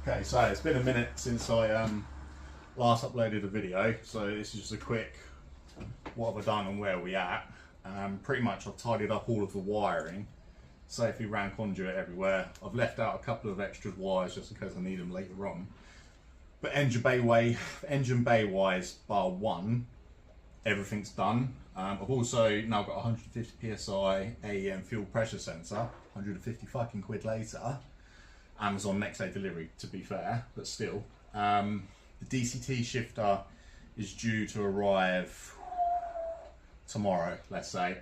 Okay, so it's been a minute since I last uploaded a video, so this is just a quick what have I done and where are we at. Pretty much I've tidied up all of the wiring, safely ran conduit everywhere. I've left out a couple of extra wires just in case I need them later on. But engine bay wise, bar one, everything's done. I've also now got 150 psi AEM fuel pressure sensor, 150 fucking quid later. Amazon next day delivery, to be fair, but still. The DCT shifter is due to arrive tomorrow, let's say.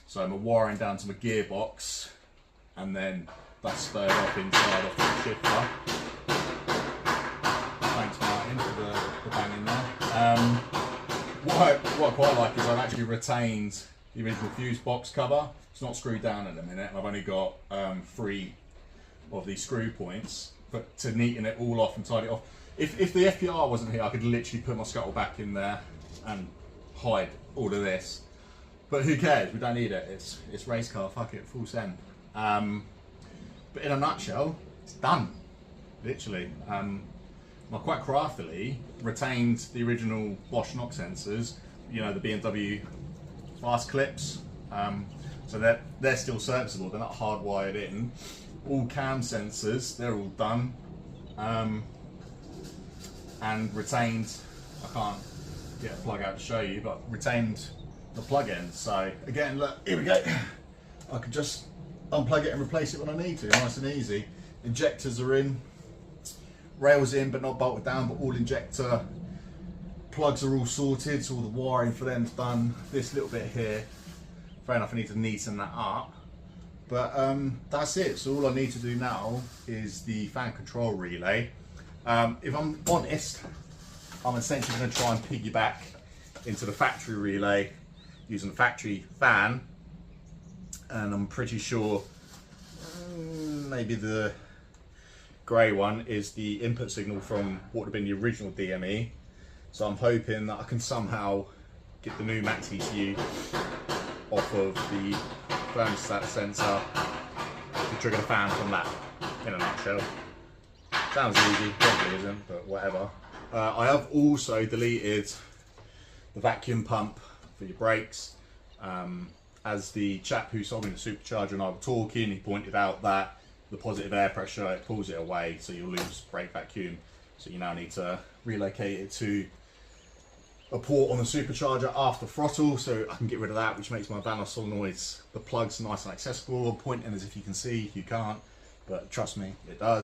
So I'm wiring down to my gearbox, and then that's spurred up inside of the shifter. Thanks Martin for the banging there. What I quite like is I've actually retained the original fuse box cover. It's not screwed down at the minute, and I've only got 3 of these screw points, but to neaten it all off and tidy it off. If the FPR wasn't here, I could literally put my scuttle back in there and hide all of this. But who cares? We don't need it. It's race car. Fuck it, full send. But in a nutshell, it's done. Literally. I quite craftily retained the original Bosch knock sensors. You know, the BMW fast clips. So they're still serviceable. They're not hardwired in. All cam sensors, they're all done. And retained, I can't get a plug out to show you, but retained the plug in. So again, look, here we go. I could just unplug it and replace it when I need to, nice and easy. Injectors are in, rails in but not bolted down, but all injector plugs are all sorted, so all the wiring for them's done. This little bit here, fair enough, I need to neaten that up. But that's it. So all I need to do now is the fan control relay. If I'm honest, I'm essentially going to try and piggyback into the factory relay using the factory fan. And I'm pretty sure maybe the grey one is the input signal from what would have been the original DME. So I'm hoping that I can somehow get the new Max ECU off of the thermostat sensor to trigger the fan from that, in a nutshell. Sounds easy, probably isn't, but whatever. I have also deleted the vacuum pump for your brakes. As the chap who sold me the supercharger and I were talking, he pointed out that the positive air pressure, it pulls it away, so you'll lose brake vacuum. So you now need to relocate it to a port on the supercharger after throttle, so I can get rid of that, which makes my van solenoids, the plugs, nice and accessible. I'm pointing as if you can see, you can't, but trust me, it does.